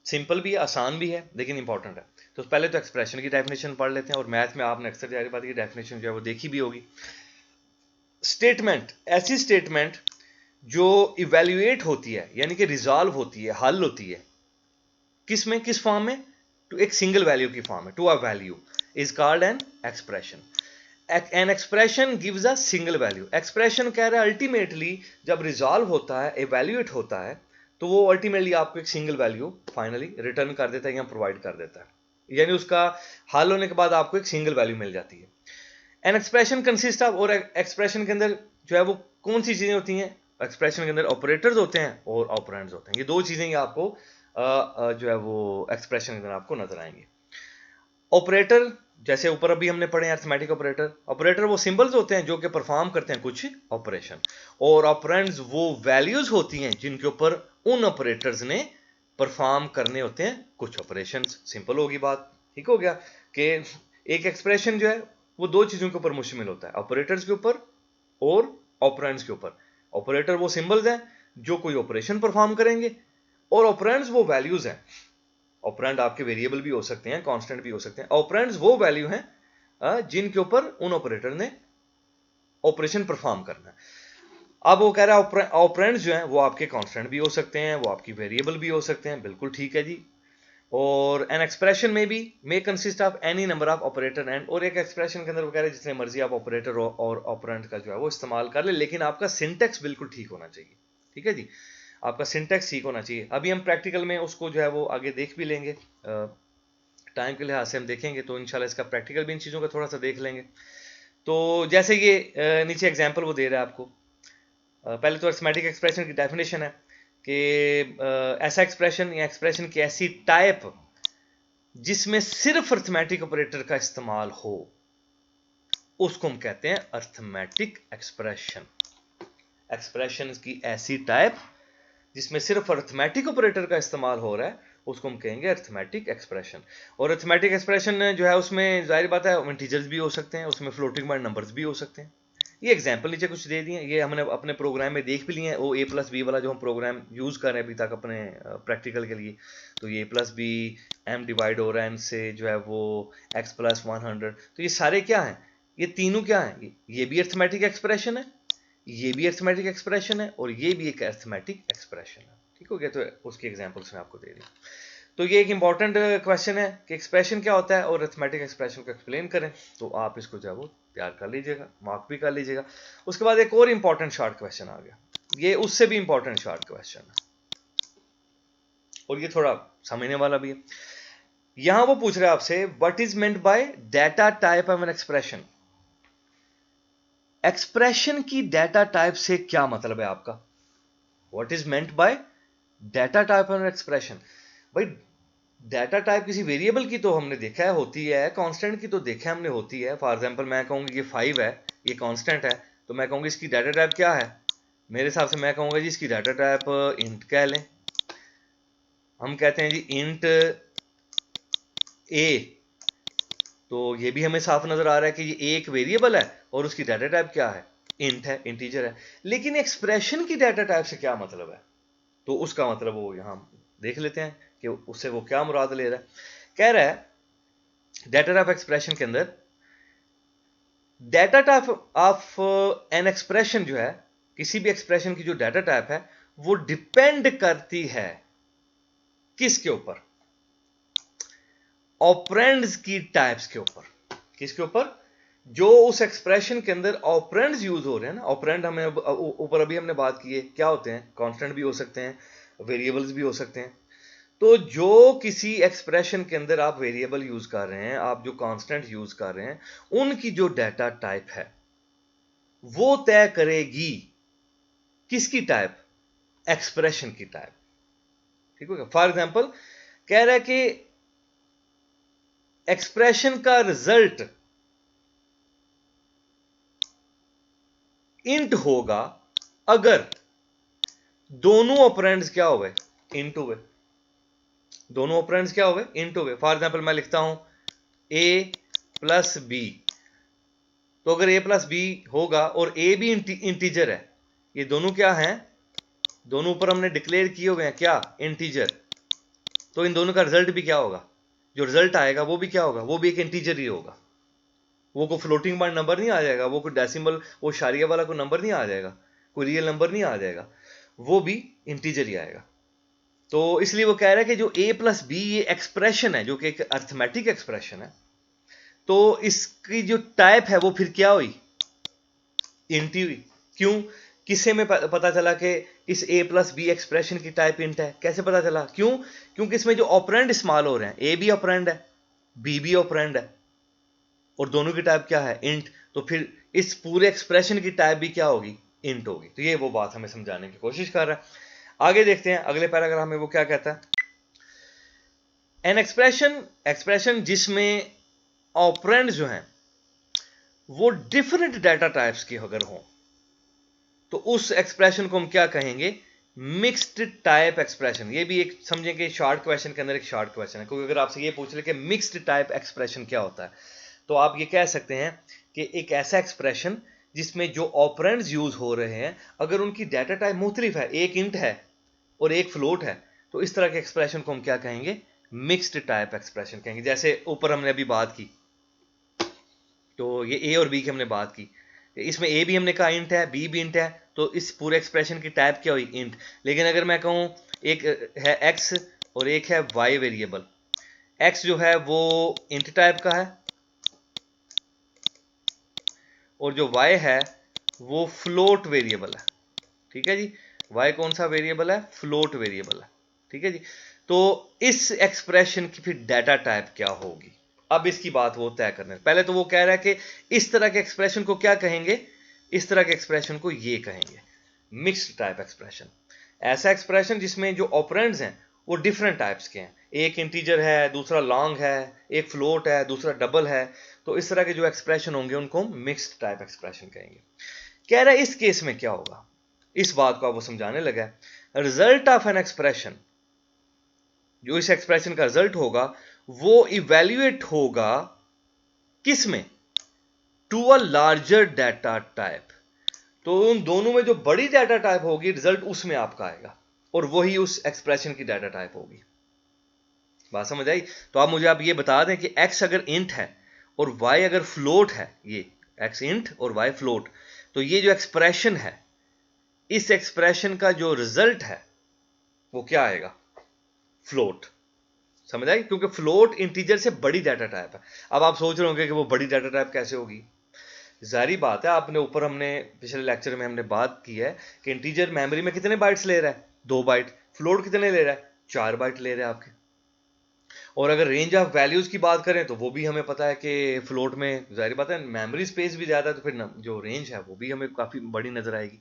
सिंपल भी है, आसान भी है, लेकिन इंपॉर्टेंट है। तो पहले तो एक्सप्रेशन की डेफिनेशन पढ़ लेते हैं, और मैथ में आपने अक्सर जारी बात की डेफिनेशन जो है वो देखी भी होगी। स्टेटमेंट, ऐसी स्टेटमेंट जो इवेल्युएट होती है, यानी कि रिजॉल्व होती है, हल होती है, किस में, किस फॉर्म में, टू एक सिंगल वैल्यू की फॉर्म में, to a value, is called an expression. An expression gives a single value. Expression कह रहा है अल्टीमेटली जब रिजॉल्व होता है, इवेल्युएट होता है, तो वो अल्टीमेटली आपको एक सिंगल वैल्यू फाइनली रिटर्न कर देता है या प्रोवाइड कर देता है, यानी उसका हल होने के बाद आपको एक सिंगल वैल्यू मिल जाती है। एन एक्सप्रेशन कंसिस्ट ऑफ, और एक्सप्रेशन के अंदर जो है वो कौन सी चीजें होती हैं, एक्सप्रेशन के अंदर ऑपरेटर्स होते हैं और ऑपरेंड्स होते हैं। ये दो चीजें आपको जो है वो एक्सप्रेशन के अंदर आपको नजर आएंगे। ऑपरेटर जैसे ऊपर अभी हमने पढ़े अरिथमेटिक ऑपरेटर, ऑपरेटर वो सिंबल्स होते हैं जो कि परफॉर्म करते हैं कुछ ऑपरेशन, और ऑपरेंड्स वो वैल्यूज होती हैं जिनके ऊपर उन ऑपरेटर्स ने परफॉर्म करने होते हैं कुछ ऑपरेशंस। सिंपल होगी बात, ठीक हो गया कि एक एक्सप्रेशन जो है वो दो चीजों के ऊपर मुश्तमिल होता है, ऑपरेटर्स के ऊपर और ऑपरेंड्स के ऊपर। ऑपरेटर वो सिंबल्स हैं जो कोई ऑपरेशन परफॉर्म करेंगे, और ऑपरेंड्स वो वैल्यूज हैं। ऑपरेंड आपके वेरिएबल भी हो सकते हैं, कांस्टेंट भी हो सकते हैं। ऑपरेंड्स वो वैल्यू हैं जिनके ऊपर उन ऑपरेटर ने ऑपरेशन परफॉर्म करना है। अब वो कह रहा है ऑपरेंड्स जो हैं वो आपके कांस्टेंट भी हो सकते हैं, वो आपकी वेरिएबल भी हो सकते हैं, बिल्कुल ठीक है जी। और एन एक्सप्रेशन में भी may consist of any number of operator and, और एक एक्सप्रेशन के अंदर वो कह रहे हैं जितने मर्जी आप ऑपरेटर और ऑपरेंड का जो है वो इस्तेमाल कर ले, लेकिन आपका सिंटेक्स बिल्कुल ठीक होना चाहिए, ठीक है जी, आपका सिंटेक्स ठीक होना चाहिए। अभी हम प्रैक्टिकल में उसको जो है वो आगे देख भी लेंगे, टाइम के लिहाज से हम देखेंगे तो इंशाल्लाह इसका प्रैक्टिकल भी इन चीज़ों का थोड़ा सा देख लेंगे। तो जैसे ये नीचे एग्जाम्पल वो दे रहा है आपको। पहले तो अरिथमेटिक एक्सप्रेशन की डेफिनेशन है कि ऐसा एक्सप्रेशन या एक्सप्रेशन की ऐसी टाइप जिसमें सिर्फ अरिथमेटिक ऑपरेटर का इस्तेमाल हो, उसको हम कहते हैं अरिथमेटिक एक्सप्रेशन। एक्सप्रेशन की ऐसी टाइप जिसमें सिर्फ अरिथमेटिक ऑपरेटर का इस्तेमाल हो रहा है, उसको हम कहेंगे अरिथमेटिक एक्सप्रेशन। और अरिथमेटिक एक्सप्रेशन जो है उसमें जाहिर बात है इंटीजर्स भी हो सकते हैं, उसमें फ्लोटिंग पॉइंट नंबर्स भी हो सकते हैं। ये एग्जांपल नीचे कुछ दे दिए, ये हमने अपने प्रोग्राम में देख भी लिए हैं। वो ए प्लस बी वाला जो हम प्रोग्राम यूज कर रहे हैं अभी तक अपने प्रैक्टिकल के लिए, तो ये प्लस बी, एम डिवाइड हो रहा है एन से जो है वो एक्स प्लस 100। तो ये सारे क्या हैं, ये तीनों क्या हैं, ये भी अरिथमेटिक एक्सप्रेशन है, ये भी अरिथमेटिक एक्सप्रेशन है, और ये भी एक अरिथमेटिक एक्सप्रेशन है, ठीक हो गया। तो उसकी एग्जांपल्स मैं आपको दे रही हूँ। तो ये एक इंपॉर्टेंट क्वेश्चन है कि एक्सप्रेशन क्या होता है और अरिथमेटिक एक्सप्रेशन को एक्सप्लेन करें, तो आप इसको जो है वो याद कर लीजिएगा, मार्क भी कर लीजिएगा। उसके बाद एक और इंपॉर्टेंट शॉर्ट क्वेश्चन आ गया, ये उससे भी इंपॉर्टेंट शॉर्ट क्वेश्चन है और ये थोड़ा समझने वाला भी है। यहां वो पूछ रहे हैं आपसे, what is meant by data type of an expression. Expression की डेटा टाइप से क्या मतलब है आपका? What is meant by data type of an expression. भाई डेटा टाइप किसी वेरिएबल की तो हमने देखा है होती है, कांस्टेंट की तो देखा है हमने होती है। फॉर एग्जांपल मैं कहूंगा ये 5 है, ये कांस्टेंट है, तो मैं कहूंगा इसकी डेटा टाइप क्या है? मेरे हिसाब से मैं कहूंगा जी इसकी डेटा टाइप इंट कह लें। हम कहते हैं जी इंट ए, तो ये भी हमें साफ नजर आ रहा है कि ये एक वेरिएबल है और उसकी डाटा टाइप क्या है? इंट है, इंटीजर है। लेकिन एक्सप्रेशन की डाटा टाइप से क्या मतलब है? तो उसका मतलब वो यहां देख लेते हैं कि उससे वो क्या मुराद ले रहा है। कह रहा है डाटा टाइप एक्सप्रेशन के अंदर, data type of an expression जो है, किसी भी एक्सप्रेशन की जो डाटा टाइप है वो डिपेंड करती है किसके ऊपर? ऑपरेंड्स की टाइप्स के ऊपर। किसके ऊपर? जो उस एक्सप्रेशन के अंदर ऑपरेंड्स यूज हो रहे हैं ना, ऑपरेंड हमें ऊपर अभी हमने बात की है क्या होते हैं? कांस्टेंट भी हो सकते हैं, वेरिएबल्स भी हो सकते हैं। तो जो किसी एक्सप्रेशन के अंदर आप वेरिएबल यूज कर रहे हैं, आप जो कांस्टेंट यूज कर रहे हैं, उनकी जो डाटा टाइप है वो तय करेगी किसकी टाइप? एक्सप्रेशन की टाइप। ठीक हो गया? फॉर एग्जांपल कह रहा है कि एक्सप्रेशन का रिजल्ट इंट होगा अगर दोनों ऑपरेंड्स क्या हुए? इंट हुए। दोनों ऑपरेंड्स क्या हुए? इंट हुए। फॉर एग्जांपल मैं लिखता हूं a प्लस बी, तो अगर a प्लस बी होगा और a भी इंटीजर है, ये दोनों क्या हैं? दोनों ऊपर हमने डिक्लेयर किए हुए हैं क्या? इंटीजर। तो इन दोनों का रिजल्ट भी क्या होगा? जो रिजल्ट आएगा वो भी क्या होगा? वो भी एक इंटीजर ही होगा। वो कोई फ्लोटिंग पॉइंट नंबर नहीं आ जाएगा, वो कोई डेसिमल, वो शारिया वाला कोई नंबर नहीं आ जाएगा, कोई रियल नंबर नहीं आ जाएगा, वो भी इंटीजर ही आएगा। तो इसलिए वो कह रहा है कि जो a प्लस बी ये एक्सप्रेशन है, जो कि एक अर्थमेटिक एक्सप्रेशन है, तो इसकी जो टाइप है वो फिर क्या हुई? इंट हुई। क्यों? किससे में पता चला कि इस a प्लस बी एक्सप्रेशन की टाइप इंट है? कैसे पता चला? क्यों? क्योंकि इसमें जो ऑपरेंड इस्तेमाल हो रहे हैं, a भी ऑपरेंड है, b भी ऑपरेंड है, और दोनों की टाइप क्या है? इंट। तो फिर इस पूरे एक्सप्रेशन की टाइप भी क्या होगी? इंट होगी। तो ये वो बात हमें समझाने की कोशिश कर रहा है। आगे देखते हैं अगले पैराग्राफ में वो क्या कहता है। एन एक्सप्रेशन जिसमें ऑपरेंड जो हैं वो डिफरेंट डाटा टाइप्स के अगर हों, तो उस एक्सप्रेशन को हम क्या कहेंगे? Mixed type expression. ये भी एक समझें कि शॉर्ट क्वेश्चन के अंदर एक शॉर्ट क्वेश्चन है, क्योंकि अगर आपसे ये पूछ ले कि मिक्स्ड टाइप एक्सप्रेशन क्या होता है, तो आप ये कह सकते हैं कि एक ऐसा एक्सप्रेशन जिसमें जो ऑपरेंड्स यूज हो रहे हैं अगर उनकी डाटा टाइप मुख्तलिफ है, एक इंट है और एक फ्लोट है, तो इस तरह के एक्सप्रेशन को हम क्या कहेंगे? मिक्स्ड टाइप एक्सप्रेशन कहेंगे। जैसे ऊपर हमने अभी बात की, तो ये ए और बी की हमने बात की, इसमें ए भी हमने कहा इंट है, बी भी इंट है, तो इस पूरे एक्सप्रेशन की टाइप क्या हुई? इंट। लेकिन अगर मैं कहूं एक है एक्स और एक है वाई वेरिएबल, एक्स जो है वो इंट टाइप का है और जो वाई है वो फ्लोट वेरिएबल है। ठीक है जी, वाई कौन सा वेरिएबल है? फ्लोट वेरिएबल है। ठीक है जी, तो इस एक्सप्रेशन की फिर डाटा टाइप क्या होगी? अब इसकी बात वो तय करने, पहले तो वो कह रहा है कि इस तरह के एक्सप्रेशन को क्या कहेंगे? इस तरह के एक्सप्रेशन को ये कहेंगे मिक्स्ड टाइप एक्सप्रेशन। ऐसा एक्सप्रेशन जिसमें जो ऑपरेंड्स हैं वो डिफरेंट टाइप्स के हैं, एक इंटीजर है, दूसरा लॉन्ग है, एक फ्लोट है, दूसरा डबल है, तो इस तरह के जो एक्सप्रेशन होंगे उनको हम मिक्स्ड टाइप एक्सप्रेशन कहेंगे। कह रहा है इस केस में क्या होगा? इस बात को वो समझाने लगा है। रिजल्ट ऑफ एन एक्सप्रेशन, जो इस एक्सप्रेशन का रिजल्ट होगा वो इवेल्युएट होगा किस में? To a larger data type. तो उन दोनों में जो बड़ी डाटा टाइप होगी रिजल्ट उसमें आपका आएगा और वही उस एक्सप्रेशन की डाटा टाइप होगी। बात समझ आई? तो आप मुझे ये बता दें कि x अगर इंट है और y अगर फ्लोट है, ये x इंट और y फ्लोट, तो ये जो एक्सप्रेशन है, इस एक्सप्रेशन का जो रिजल्ट है वो क्या आएगा? फ्लोट। समझ आई? क्योंकि फ्लोट इंटीजर से बड़ी डाटा टाइप है। अब आप सोच रहे होंगे कि वो बड़ी डाटा टाइप कैसे होगी? जारी बात है, आपने ऊपर हमने पिछले लेक्चर में हमने बात की है कि इंटीजर मेमोरी में कितने बाइट्स ले रहा है, 2 बाइट। फ्लोट कितने ले रहा है, 4 बाइट ले रहा है आपके। और अगर रेंज ऑफ वैल्यूज की बात करें तो वो भी हमें पता है कि फ्लोट में जाहिर बात है मेमोरी स्पेस भी ज़्यादा है, तो फिर जो रेंज है वो भी हमें काफ़ी बड़ी नज़र आएगी।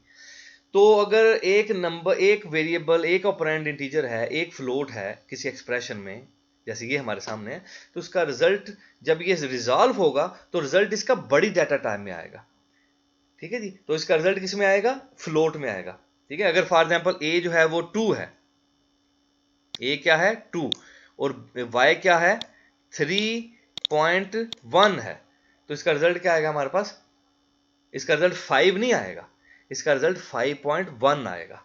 तो अगर एक नंबर, एक वेरिएबल, एक ऑपरेंड इंटीजर है, एक फ्लोट है किसी एक्सप्रेशन में, जैसे ये हमारे सामने है, तो उसका रिजल्ट जब ये रिजॉल्व होगा तो रिजल्ट इसका बड़ी डाटा टाइप में आएगा। ठीक है जी, तो इसका रिजल्ट किस में आएगा, फ्लोट में आएगा। ठीक है, अगर फॉर एग्जांपल ए जो है वो 2 है, ए क्या है 2, और y क्या है 3.1 है, तो इसका रिजल्ट क्या आएगा हमारे पास, इसका रिजल्ट 5 नहीं आएगा, इसका रिजल्ट 5.1 आएगा।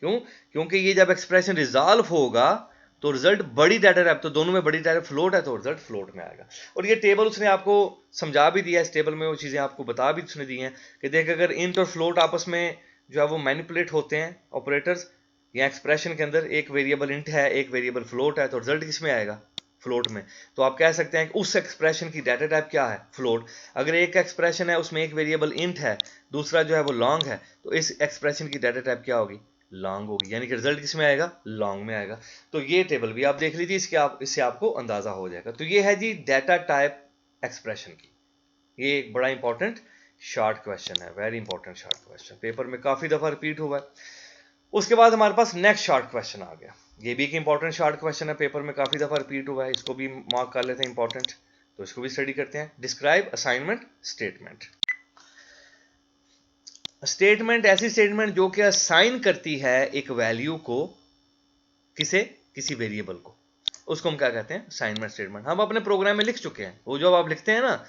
क्यों, क्योंकि ये जब एक्सप्रेशन रिजॉल्व होगा तो रिजल्ट बड़ी डाटा टाइप, तो दोनों में बड़ी डाटा फ्लोट है तो रिजल्ट फ्लोट में आएगा। और ये टेबल उसने आपको समझा भी दिया, इस टेबल में वो चीज़ें आपको बता भी उसने दी हैं कि देख अगर इंट और फ्लोट आपस में जो है वो मैनिपुलेट होते हैं ऑपरेटर्स, या एक्सप्रेशन के अंदर एक वेरिएबल इंट है, एक वेरिएबल फ्लोट है, तो रिजल्ट किस में आएगा, फ्लोट में। तो आप कह सकते हैं कि उस एक्सप्रेशन की डाटा टाइप क्या है, फ्लोट। अगर एक एक्सप्रेशन है उसमें एक वेरिएबल इंट है, दूसरा जो है वो लॉन्ग है, तो इस एक्सप्रेशन की डाटा टाइप क्या होगी, लॉन्ग होगी, यानी कि रिजल्ट किस में आएगा, लॉन्ग में आएगा। तो ये टेबल भी आप देख लीजिए, इससे आपको अंदाजा हो जाएगा। तो ये है जी डाटा टाइप एक्सप्रेशन की, ये एक बड़ा इंपॉर्टेंट शॉर्ट क्वेश्चन है, very important short question, paper में काफी दफा रिपीट हुआ है। उसके बाद हमारे पास नेक्स्ट शॉर्ट क्वेश्चन आ गया, ये भी एक इंपॉर्टेंट शॉर्ट क्वेश्चन है, पेपर में काफी दफा रिपीट हुआ है, इसको भी मार्क कर लेते हैं इंपॉर्टेंट, तो इसको भी स्टडी करते हैं। Describe assignment statement. स्टेटमेंट ऐसी स्टेटमेंट जो कि असाइन करती है एक वैल्यू को किसे, किसी वेरिएबल को, उसको हम क्या कहते हैं, असाइनमेंट स्टेटमेंट। हम अपने प्रोग्राम में लिख चुके हैं, वो जो आप लिखते हैं ना,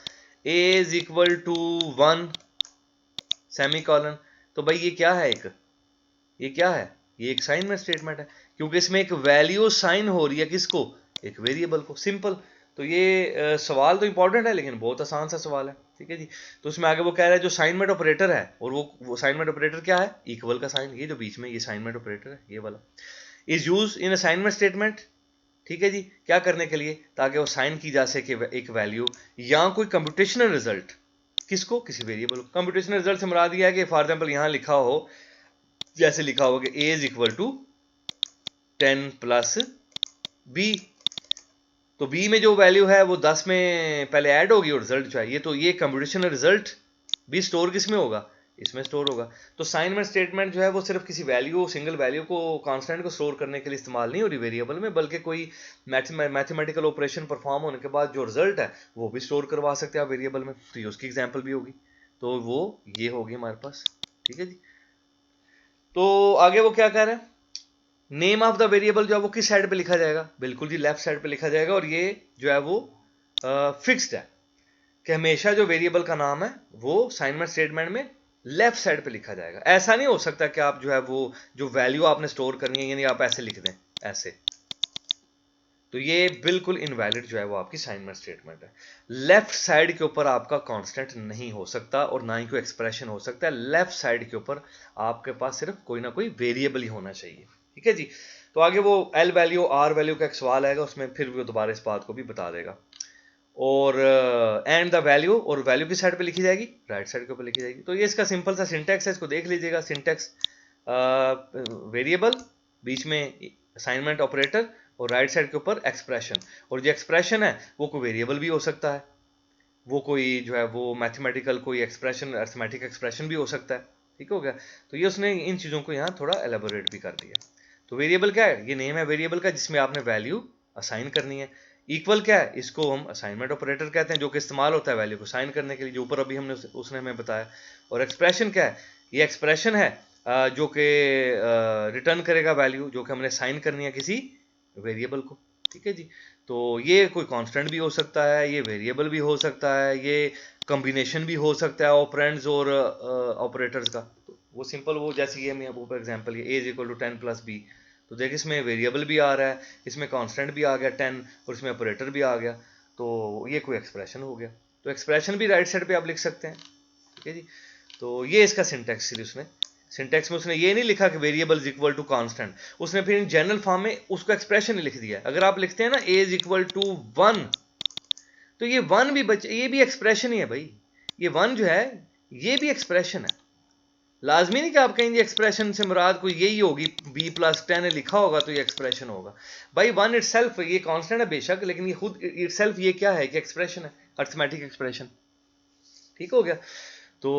a is equal to 1 semicolon, तो भाई ये क्या है, ये क्या है, ये एक असाइनमेंट स्टेटमेंट है, क्योंकि इसमें एक वैल्यू साइन हो रही है किसको, एक वेरिएबल को, सिंपल। तो ये सवाल तो इंपॉर्टेंट है लेकिन बहुत आसान सा सवाल है। ठीक है जी, तो उसमें आगे वो कह रहा है जो असाइनमेंट ऑपरेटर है, और वो असाइनमेंट ऑपरेटर क्या है, इक्वल का साइन, ये जो बीच में ये असाइनमेंट ऑपरेटर है ये वाला, is use in assignment statement. ठीक है जी, क्या करने के लिए, ताकि वो साइन की जा सके एक वैल्यू या कोई कंप्यूटेशनल रिजल्ट, किसको, किसी वेरिएबल को। कंप्यूटेशनल रिजल्ट से मुराद दिया है कि फॉर एग्जांपल यहां लिखा हो, जैसे लिखा होगा कि a is equal to 10 plus b, तो b में जो वैल्यू है वो 10 में पहले ऐड होगी और रिजल्ट चाहिए, तो ये कंप्यूटेशनल रिजल्ट भी स्टोर किस में होगा, इसमें स्टोर होगा। तो असाइनमेंट स्टेटमेंट जो है वो सिर्फ किसी वैल्यू, सिंगल वैल्यू को, कांस्टेंट को स्टोर करने के लिए इस्तेमाल नहीं हो रही वेरिएबल में, बल्कि कोई मैथमेटिकल ऑपरेशन परफॉर्म होने के बाद जो रिजल्ट है वो भी स्टोर करवा सकते हैं आप वेरिएबल में, तो ये उसकी एग्जाम्पल भी होगी। तो वो ये होगी हमारे पास। ठीक है जी, तो आगे वो क्या कह रहा है, नेम ऑफ द वेरिएबल जो है वो किस साइड पे लिखा जाएगा, बिल्कुल जी लेफ्ट साइड पे लिखा जाएगा, और ये जो है वो फिक्स्ड है कि हमेशा जो वेरिएबल का नाम है वो असाइनमेंट स्टेटमेंट में लेफ्ट साइड पे लिखा जाएगा। ऐसा नहीं हो सकता कि आप जो है वो जो वैल्यू आपने स्टोर करनी है यानी आप ऐसे लिख दें ऐसे, तो ये बिल्कुल इनवैलिड जो है वो आपकी असाइनमेंट स्टेटमेंट है। लेफ्ट साइड के ऊपर आपका कांस्टेंट नहीं हो सकता और ना ही कोई एक्सप्रेशन हो सकता है, लेफ्ट साइड के ऊपर आपके पास सिर्फ कोई ना कोई वेरिएबल ही होना चाहिए। ठीक है जी, तो आगे वो एल वैल्यू, आर वैल्यू का एक सवाल आएगा, उसमें फिर वो दोबारा इस बात को भी बता देगा। और एंड द वैल्यू, और वैल्यू किस साइड पे लिखी जाएगी, राइट साइड के ऊपर लिखी जाएगी। तो ये इसका सिंपल सा सिंटैक्स है, इसको देख लीजिएगा। सिंटैक्स, वेरिएबल, बीच में असाइनमेंट ऑपरेटर, और राइट साइड के ऊपर एक्सप्रेशन। और जो एक्सप्रेशन है वो कोई वेरिएबल भी हो सकता है, वो कोई जो है वो मैथमेटिकल कोई एक्सप्रेशन, अर्थमेटिक एक्सप्रेशन भी हो सकता है। ठीक हो गया, तो ये उसने इन चीज़ों को यहाँ थोड़ा एलेबोरेट भी कर दिया। तो वेरिएबल क्या है, ये नेम है वेरिएबल का जिसमें आपने वैल्यू असाइन करनी है। इक्वल क्या है, इसको हम असाइनमेंट ऑपरेटर कहते हैं, जो कि इस्तेमाल होता है वैल्यू को साइन करने के लिए, जो ऊपर अभी हमने उसने हमें बताया। और एक्सप्रेशन क्या है, ये एक्सप्रेशन है जो कि रिटर्न करेगा वैल्यू जो कि हमने साइन करनी है किसी वेरिएबल को। ठीक है जी, तो ये कोई कांस्टेंट भी हो सकता है, ये वेरिएबल भी हो सकता है, ये कॉम्बिनेशन भी हो सकता है ऑपरेंड्स और ऑपरेटर्स का। तो वो सिंपल, वो जैसे ये मैं ऊपर एग्जांपल, ये a is equal to 10 plus b, तो देखिए इसमें वेरिएबल भी आ रहा है, इसमें कांस्टेंट भी आ गया 10, और इसमें ऑपरेटर भी आ गया, तो ये कोई एक्सप्रेशन हो गया। तो एक्सप्रेशन भी राइट साइड पे आप लिख सकते हैं। ठीक है जी, तो ये इसका सिंटैक्स सीरीज उसने, सिंटैक्स में उसने ये नहीं लिखा कि variable is equal to constant, उसने फिर इन जनरल फॉर्म में उसको एक्सप्रेशन ही लिख दिया। अगर आप लिखते हैं ना a इज इक्वल टू 1, तो ये 1 भी बचे, ये भी एक्सप्रेशन ही है भाई, ये 1 जो है ये भी एक्सप्रेशन है। लाजमी नहीं कि आप कहेंगे एक्सप्रेशन से मुराद कोई यही होगी, b + 10 लिखा होगा तो ये एक्सप्रेशन होगा। भाई 1 इटसेल्फ ये कांस्टेंट है बेशक, लेकिन ये खुद इटसेल्फ ये क्या है कि एक्सप्रेशन है, अर्थमेटिक एक्सप्रेशन। ठीक हो गया। तो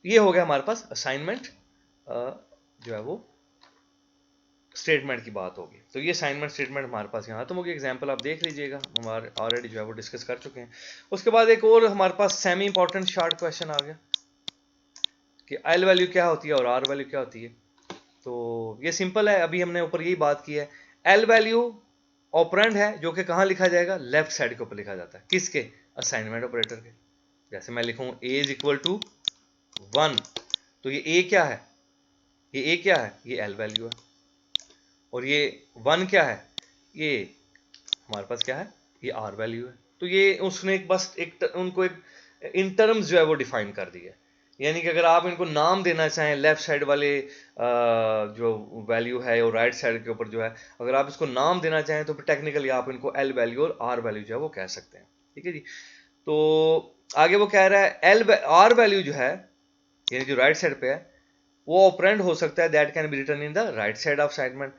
ये हो गया हमारे पास असाइनमेंट जो है वो स्टेटमेंट की बात होगी। तो ये असाइनमेंट स्टेटमेंट हमारे पास यहाँ खत्म होगी। एग्जांपल आप देख लीजिएगा, हमारे ऑलरेडी जो है वो डिस्कस कर चुके हैं। उसके बाद एक और हमारे पास सेमी इंपॉर्टेंट शॉर्ट क्वेश्चन आ गया कि एल वैल्यू क्या होती है और आर वैल्यू क्या होती है। तो ये सिंपल है, अभी हमने ऊपर यही बात की है। एल वैल्यू ऑपरेंड है जो कि कहाँ लिखा जाएगा, लेफ्ट साइड के ऊपर लिखा जाता है। किसके, असाइनमेंट ऑपरेटर के। जैसे मैं लिखूँ a = 1, तो ये a क्या है, ये a क्या है, ये एल वैल्यू है। और ये 1 क्या है, ये हमारे पास क्या है, ये आर वैल्यू है। तो ये उसने बस उनको एक इन टर्म्स जो है वो डिफाइन कर दिया। यानी कि अगर आप इनको नाम देना चाहें, लेफ्ट साइड वाले जो वैल्यू है और राइट साइड के ऊपर जो है, अगर आप इसको नाम देना चाहें तो फिर टेक्निकली आप इनको एल वैल्यू और आर वैल्यू जो है वो कह सकते हैं। ठीक है जी। तो आगे वो कह रहा है आर वैल्यू जो है, यानी जो राइट साइड पे है, वो ऑपरेंड हो सकता है that can be written in the right side of assignment.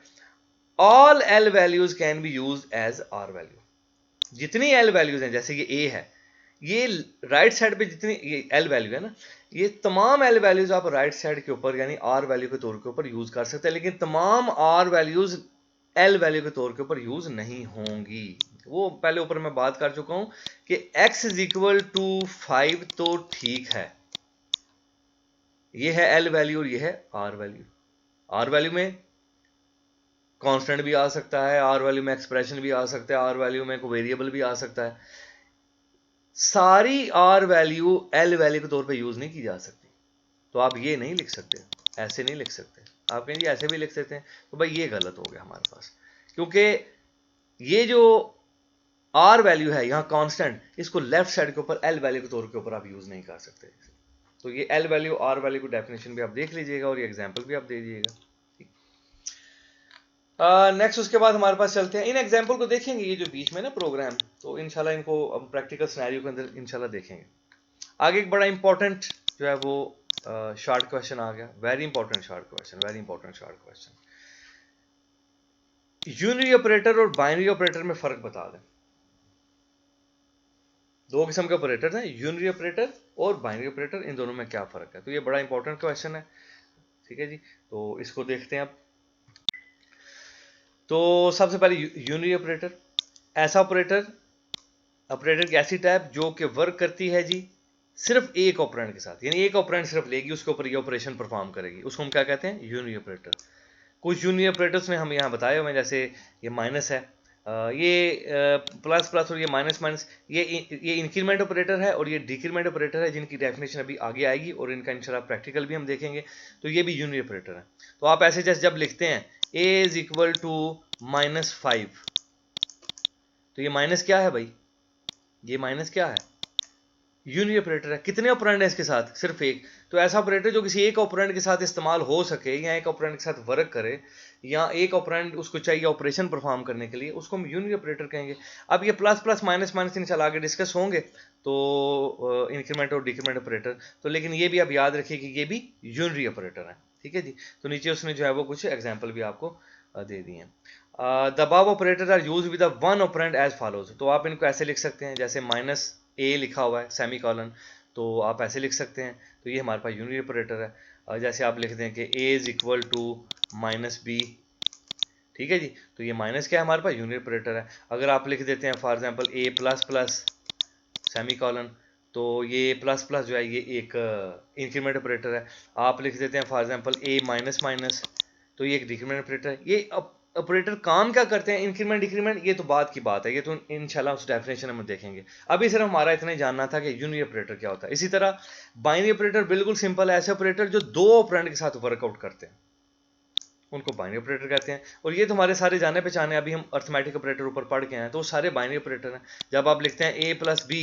All L values can be use as R value. जितनी एल वैल्यूज हैं, जैसे ये ए है, ये राइट साइड पे जितनी ये एल वैल्यू है ना, ये तमाम एल वैल्यूज आप राइट साइड के ऊपर यानी आर वैल्यू के तौर के ऊपर यूज कर सकते हैं, लेकिन तमाम आर वैल्यूज एल वैल्यू के तौर के ऊपर यूज नहीं होंगी। वो पहले ऊपर मैं बात कर चुका हूं कि x = 5 तो ठीक है, ये है एल वैल्यू और ये है आर वैल्यू। आर वैल्यू में कांस्टेंट भी आ सकता है, आर वैल्यू में एक्सप्रेशन भी आ सकता है, आर वैल्यू में कोई वेरिएबल भी आ सकता है। सारी आर वैल्यू एल वैल्यू के तौर पे यूज नहीं की जा सकती। तो आप ये नहीं लिख सकते, ऐसे नहीं लिख सकते। आप कहेंगे ऐसे भी लिख सकते हैं, तो भाई ये गलत हो गया हमारे पास, क्योंकि ये जो आर वैल्यू है यहाँ कांस्टेंट, इसको लेफ्ट साइड के ऊपर एल वैल्यू के तौर के ऊपर आप यूज नहीं कर सकते। तो ये एल वैल्यू आर वैल्यू की डेफिनेशन भी आप देख लीजिएगा और ये एग्जाम्पल भी आप दे दीजिएगा। नेक्स्ट उसके बाद हमारे पास चलते हैं, इन एग्जाम्पल को देखेंगे ये जो बीच में ना प्रोग्राम, तो इंशाल्लाह इनको अब प्रैक्टिकल सिनेरियो के अंदर इंशाल्लाह देखेंगे। आगे एक बड़ा इंपॉर्टेंट जो है वो शॉर्ट क्वेश्चन आ गया, very important short question, very important short question. Unary operator और बाइनरी ऑपरेटर में फर्क बता दें। दो किस्म के ऑपरेटर हैं, यूनरी ऑपरेटर और बाइनरी ऑपरेटर, इन दोनों में क्या फर्क है। तो ये बड़ा इंपॉर्टेंट क्वेश्चन है। ठीक है जी, तो इसको देखते हैं अब। तो सबसे पहले यूनरी ऑपरेटर, ऐसा ऑपरेटर की ऐसी टाइप जो कि वर्क करती है जी सिर्फ एक ऑपरेंड के साथ, यानी एक ऑपरेंड सिर्फ लेगी, उसके ऊपर ये ऑपरेशन परफॉर्म करेगी, उसको हम क्या कहते हैं, यूनरी ऑपरेटर। कुछ यूनरी ऑपरेटर्स ने हम यहाँ बताए हुए हैं, जैसे ये माइनस है, ये प्लस प्लस और ये माइनस माइनस, ये इंक्रीमेंट ऑपरेटर है और ये डिक्रीमेंट ऑपरेटर है, जिनकी डेफिनेशन अभी आगे आएगी और इनका इंशाल्लाह प्रैक्टिकल भी हम देखेंगे। तो ये भी यूनरी ऑपरेटर है। तो आप ऐसे जैसे जब लिखते हैं a = -5, तो ये माइनस क्या है भाई, ये माइनस क्या है, यूनरी ऑपरेटर है। कितने ऑपरेंड है इसके साथ, सिर्फ एक। तो ऐसा ऑपरेटर जो किसी एक ऑपरेंड के साथ इस्तेमाल हो सके या एक ऑपरेंड के साथ वर्क करे, या एक ऑपरेंड उसको चाहिए ऑपरेशन परफॉर्म करने के लिए, उसको हम यूनरी ऑपरेटर कहेंगे। अब ये प्लस प्लस माइनस माइनस इंशाल्लाह आगे डिस्कस होंगे, तो इंक्रीमेंट और डिक्रीमेंट ऑपरेटर। तो लेकिन ये भी आप याद रखिए कि ये भी यूनरी ऑपरेटर है। ठीक है जी। तो नीचे उसने जो है वो कुछ एग्जाम्पल भी आपको दे दिए हैं। The above operator are used with one operand as follows. तो आप इनको ऐसे लिख सकते हैं, जैसे -a लिखा हुआ है सेमी कॉलन, तो आप ऐसे लिख सकते हैं। तो ये हमारे पास यूनरी ऑपरेटर है। जैसे आप लिख दें कि a = -b, ठीक है जी। तो ये माइनस क्या है हमारे पास, यूनरी ऑपरेटर है। अगर आप लिख देते हैं for example a++ semi colon, तो ये प्लस प्लस जो है ये एक इंक्रीमेंट ऑपरेटर है। आप लिख देते हैं फॉर एग्जांपल a-, तो ये एक डिक्रीमेंट ऑपरेटर है। ये ऑपरेटर काम क्या करते हैं, इंक्रीमेंट डिक्रीमेंट, ये तो बात की बात है, ये तो इंशाल्लाह उस डेफिनेशन में देखेंगे। अभी सिर्फ हमारा इतना ही जानना था कि यूनरी ऑपरेटर क्या होता है। इसी तरह बाइनरी ऑपरेटर बिल्कुल सिंपल है, ऐसे ऑपरेटर जो दो ऑपरेंड के साथ वर्कआउट करते हैं उनको बाइनरी ऑपरेटर कहते हैं। और ये तो हमारे सारे जाने पहचाने, अभी हम अर्थमेटिक ऑपरेटर ऊपर पढ़ के आए हैं, तो सारे बाइनरी ऑपरेटर हैं। जब आप लिखते हैं a+b,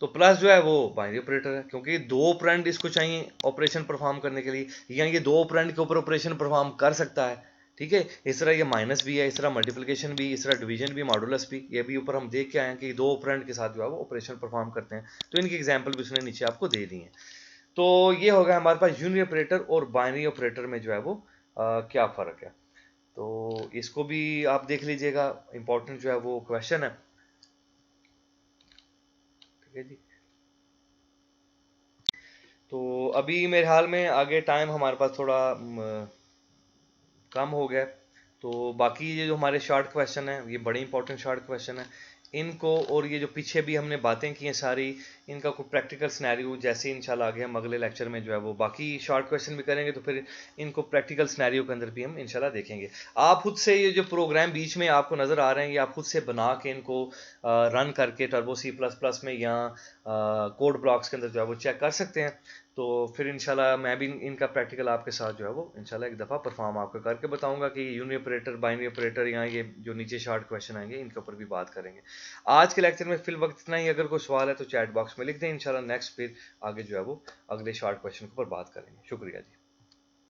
तो प्लस जो है वो बाइनरी ऑपरेटर है, क्योंकि दो ऑपरेंड इसको चाहिए ऑपरेशन परफॉर्म करने के लिए, या ये दो ऑपरेंड के ऊपर ऑपरेशन परफॉर्म कर सकता है। ठीक है। इस तरह ये माइनस भी है, इस तरह मल्टीप्लिकेशन भी, इस तरह डिवीजन भी, मॉडुलस भी, ये भी ऊपर हम देख के आए हैं कि दो ऑपरेंड के साथ जो है वो ऑपरेशन परफॉर्म करते हैं। तो इनकी एग्जांपल भी उसने नीचे आपको दे दी है। तो ये हो गया हमारे पास यूनियन ऑपरेटर और बाइनरी ऑपरेटर में जो है वो क्या फ़र्क है। तो इसको भी आप देख लीजिएगा, इंपॉर्टेंट जो है वो क्वेश्चन है। ठीक है जी। तो अभी मेरे ख्याल में आगे टाइम हमारे पास थोड़ा कम हो गया। तो बाकी ये जो हमारे शॉर्ट क्वेश्चन है, ये बड़े इंपॉर्टेंट शॉर्ट क्वेश्चन है। इनको और ये जो पीछे भी हमने बातें की हैं सारी, इनका कोई प्रैक्टिकल सिनेरियो जैसे इंशाल्लाह आगे हम अगले लेक्चर में जो है वो बाकी शॉर्ट क्वेश्चन भी करेंगे, तो फिर इनको प्रैक्टिकल सिनेरियो के अंदर भी हम इंशाल्लाह देखेंगे। आप खुद से ये जो प्रोग्राम बीच में आपको नज़र आ रहे हैं, ये आप खुद से बना के इनको रन करके टर्बो C++ में या कोड ब्लॉक्स के अंदर जो है वो चेक कर सकते हैं। तो फिर इंशाल्लाह मैं भी इनका प्रैक्टिकल आपके साथ जो है वो इंशाल्लाह एक दफ़ा परफॉर्म आपको करके बताऊंगा कि यूनियन ऑपरेटर, बाइनरी ऑपरेटर, या ये जो नीचे शॉर्ट क्वेश्चन आएंगे इनके ऊपर भी बात करेंगे। आज के लेक्चर में फिल वक्त इतना ही। अगर कोई सवाल है तो चैट बॉक्स में लिख दें, इंशाल्लाह नेक्स्ट फिर आगे जो है वो अगले शॉर्ट क्वेश्चन के ऊपर बात करेंगे। शुक्रिया जी।